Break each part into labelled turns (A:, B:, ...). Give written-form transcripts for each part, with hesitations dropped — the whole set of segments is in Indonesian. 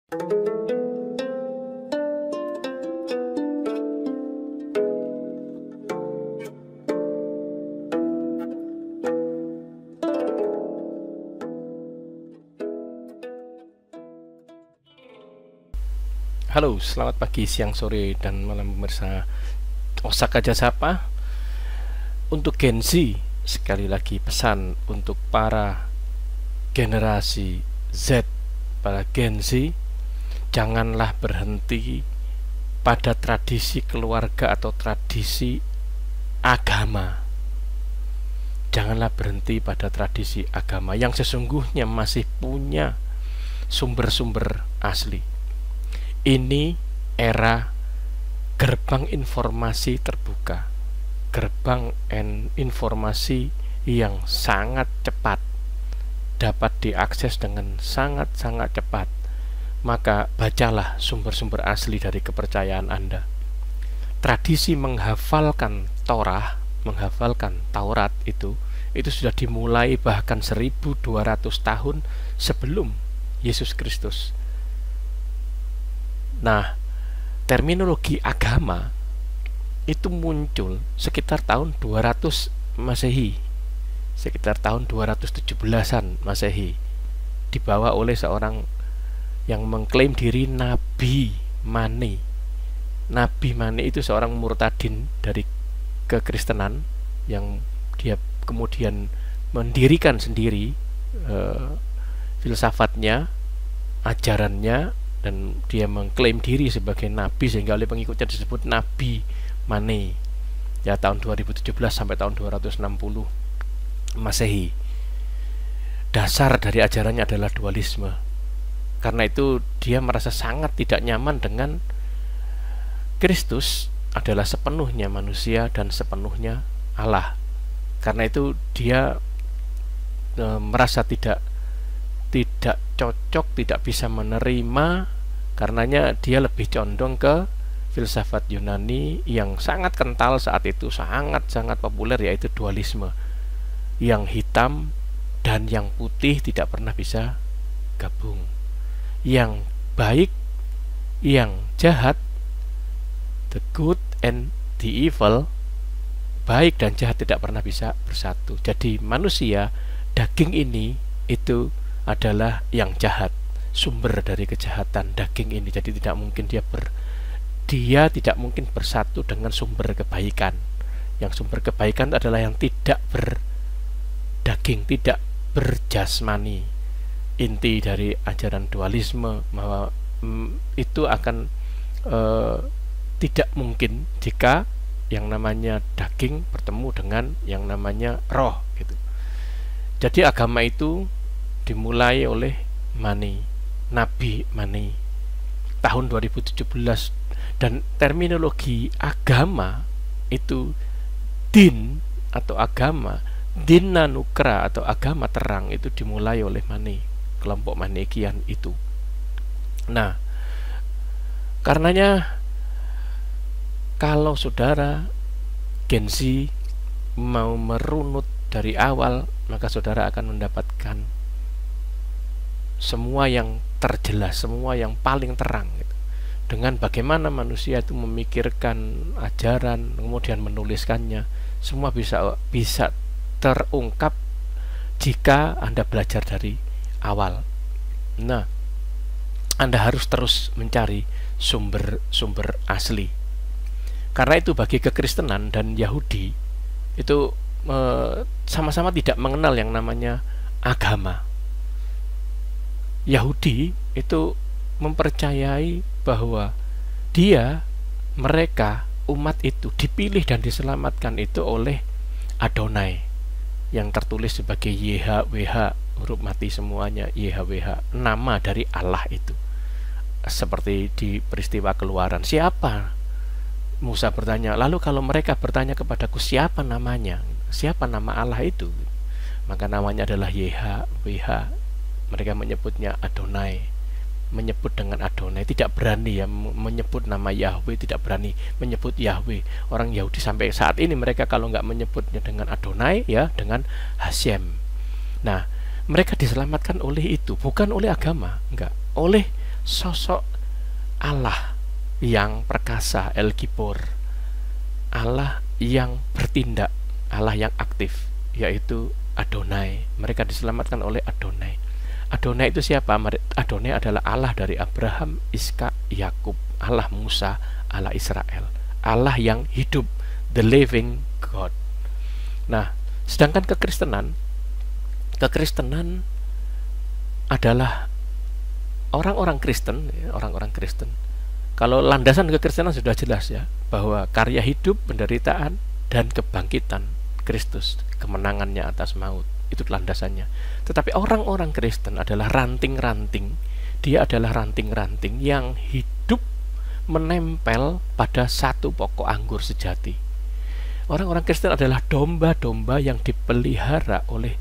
A: Halo, selamat pagi, siang, sore, dan malam pemirsa Osaka Jasapa. Untuk Gen Z, sekali lagi pesan untuk para generasi Z, para Gen Z, janganlah berhenti pada tradisi keluarga atau tradisi agama. Janganlah berhenti pada tradisi agama yang sesungguhnya masih punya sumber-sumber asli. Ini era gerbang informasi terbuka, gerbang informasi yang sangat cepat, dapat diakses dengan sangat-sangat cepat. Maka bacalah sumber-sumber asli dari kepercayaan Anda. Tradisi menghafalkan Torah, menghafalkan Taurat itu sudah dimulai bahkan 1200 tahun sebelum Yesus Kristus. Nah, terminologi agama itu muncul sekitar tahun 200 Masehi, sekitar tahun 217-an Masehi, dibawa oleh seorang yang mengklaim diri Nabi Mane. Nabi Mane itu seorang murtadin dari kekristenan yang dia kemudian mendirikan sendiri filsafatnya, ajarannya, dan dia mengklaim diri sebagai nabi sehingga oleh pengikutnya disebut Nabi Mane. Ya, tahun 2017 sampai tahun 260 Masehi. Dasar dari ajarannya adalah dualisme. Karena itu dia merasa sangat tidak nyaman dengan Kristus adalah sepenuhnya manusia dan sepenuhnya Allah. Karena itu dia merasa tidak cocok, tidak bisa menerima. Karenanya dia lebih condong ke filsafat Yunani yang sangat kental saat itu, sangat populer, yaitu dualisme. Yang hitam dan yang putih tidak pernah bisa gabung. Yang baik, yang jahat, the good and the evil, baik dan jahat tidak pernah bisa bersatu. Jadi manusia, daging ini itu adalah yang jahat, sumber dari kejahatan daging ini. Jadi tidak mungkin dia tidak mungkin bersatu dengan sumber kebaikan. Yang sumber kebaikan adalah yang tidak berdaging, tidak berjasmani. Inti dari ajaran dualisme bahwa itu akan tidak mungkin jika yang namanya daging bertemu dengan yang namanya roh gitu. Jadi agama itu dimulai oleh Mane, Nabi Mane, tahun 2017. Dan terminologi agama itu din atau agama, Dina Nukra atau agama terang, itu dimulai oleh Mane, kelompok Manekian itu. Nah, karenanya kalau saudara Gen Z mau merunut dari awal, maka saudara akan mendapatkan semua yang terjelas, semua yang paling terang gitu. Dengan bagaimana manusia itu memikirkan ajaran kemudian menuliskannya, semua bisa terungkap jika Anda belajar dari awal. Nah, Anda harus terus mencari sumber-sumber asli. Karena itu bagi kekristenan dan Yahudi itu sama-sama tidak mengenal yang namanya agama. Yahudi itu mempercayai bahwa mereka umat itu dipilih dan diselamatkan itu oleh Adonai, yang tertulis sebagai YHWH, huruf mati semuanya, YHWH, nama dari Allah itu. Seperti di peristiwa Keluaran, siapa? Musa bertanya, lalu kalau mereka bertanya kepadaku siapa namanya, siapa nama Allah itu? Maka namanya adalah YHWH. Mereka menyebutnya Adonai, menyebut dengan Adonai, tidak berani ya menyebut nama Yahweh, tidak berani menyebut Yahweh. Orang Yahudi sampai saat ini mereka kalau nggak menyebutnya dengan Adonai ya dengan Hashem. Nah, mereka diselamatkan oleh itu, bukan oleh agama, enggak, oleh sosok Allah yang perkasa, El Gibor, Allah yang bertindak, Allah yang aktif, yaitu Adonai. Mereka diselamatkan oleh Adonai. Adonai itu siapa? Adonai adalah Allah dari Abraham, Iskak, Yakub, Allah Musa, Allah Israel, Allah yang hidup, the living God. Nah, sedangkan kekristenan adalah orang-orang Kristen. Kalau landasan kekristenan sudah jelas ya, bahwa karya hidup, penderitaan, dan kebangkitan Kristus, kemenangannya atas maut, itu landasannya. Tetapi orang-orang Kristen adalah ranting-ranting. Dia adalah ranting-ranting yang hidup menempel pada satu pokok anggur sejati. Orang-orang Kristen adalah domba-domba yang dipelihara oleh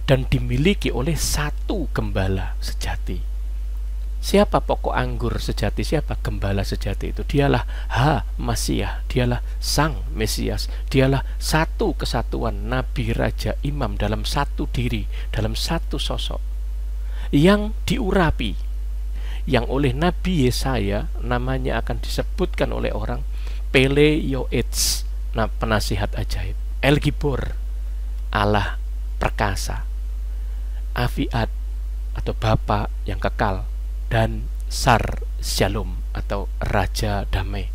A: dan dimiliki oleh satu gembala sejati. Siapa pokok anggur sejati? Siapa gembala sejati itu? Dialah Ha-Masiah, dialah Sang Mesias, dialah satu kesatuan Nabi, Raja, Imam dalam satu diri, dalam satu sosok yang diurapi, yang oleh Nabi Yesaya namanya akan disebutkan oleh orang Pele Yoetz, penasihat ajaib, El Gibor, Allah perkasa, Afiat atau Bapa yang kekal, dan Sar Shalom atau Raja Damai.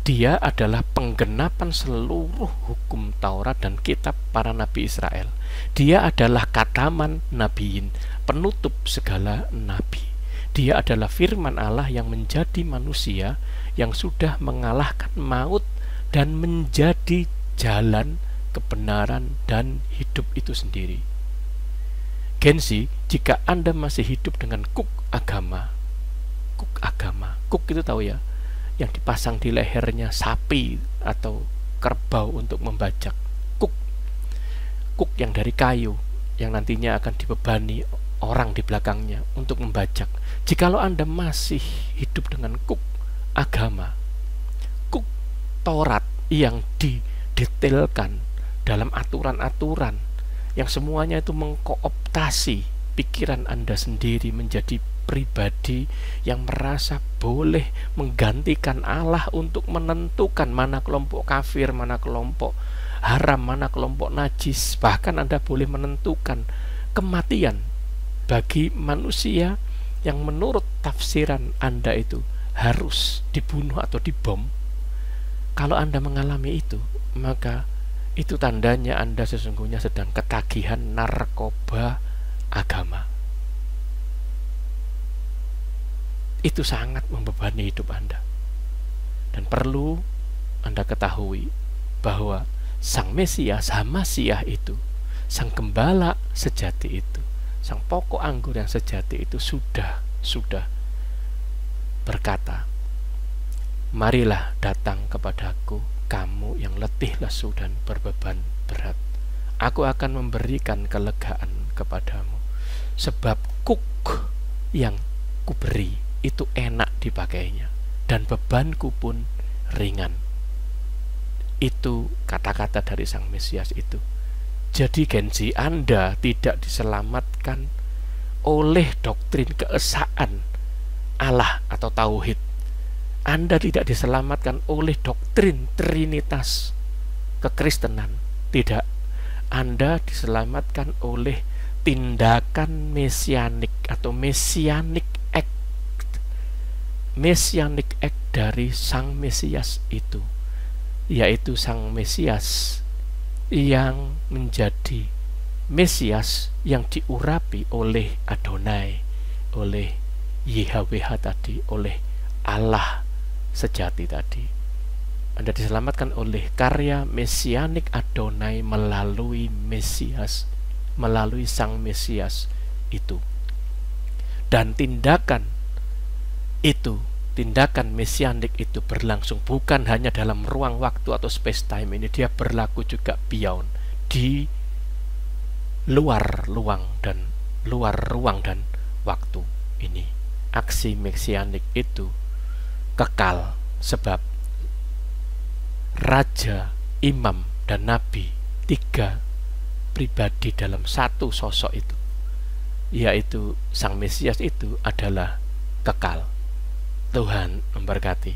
A: Dia adalah penggenapan seluruh hukum Taurat dan kitab para nabi Israel. Dia adalah kataman nabiin, penutup segala nabi. Dia adalah firman Allah yang menjadi manusia, yang sudah mengalahkan maut dan menjadi jalan kebenaran dan hidup itu sendiri. Gensi, jika Anda masih hidup dengan kuk agama, kuk itu tahu ya, yang dipasang di lehernya sapi atau kerbau untuk membajak, kuk yang dari kayu, yang nantinya akan dibebani orang di belakangnya untuk membajak. Jikalau Anda masih hidup dengan kuk agama, kuk Taurat yang didetailkan dalam aturan-aturan, yang semuanya itu mengkooptasi pikiran Anda sendiri menjadi pribadi yang merasa boleh menggantikan Allah untuk menentukan mana kelompok kafir, mana kelompok haram, mana kelompok najis. Bahkan Anda boleh menentukan kematian bagi manusia yang menurut tafsiran Anda itu harus dibunuh atau dibom. Kalau Anda mengalami itu, maka itu tandanya Anda sesungguhnya sedang ketagihan narkoba agama. Itu sangat membebani hidup Anda. Dan perlu Anda ketahui bahwa Sang Mesias, Ha-Masiah itu, Sang Gembala sejati itu, Sang pokok anggur yang sejati itu sudah berkata, "Marilah datang kepadaku, kamu yang letih, lesu, dan berbeban berat. Aku akan memberikan kelegaan kepadamu. Sebab kuk yang kuberi itu enak dipakainya, dan bebanku pun ringan." Itu kata-kata dari Sang Mesias itu. Jadi Gensi, Anda tidak diselamatkan oleh doktrin keesaan Allah atau tauhid. Anda tidak diselamatkan oleh doktrin Trinitas kekristenan. Tidak. Anda diselamatkan oleh tindakan mesianik atau messianic act. Messianic act dari Sang Mesias itu, yaitu Sang Mesias yang menjadi Mesias yang diurapi oleh Adonai, oleh YHWH tadi, oleh Allah sejati tadi. Anda diselamatkan oleh karya mesianik Adonai melalui Mesias, melalui Sang Mesias itu. Dan tindakan itu, tindakan mesianik itu berlangsung bukan hanya dalam ruang waktu atau space time ini, dia berlaku juga beyond, di luar ruang dan waktu ini. Aksi mesianik itu kekal, sebab Raja, Imam, dan Nabi, tiga pribadi dalam satu sosok itu, yaitu Sang Mesias itu adalah kekal. Tuhan memberkati.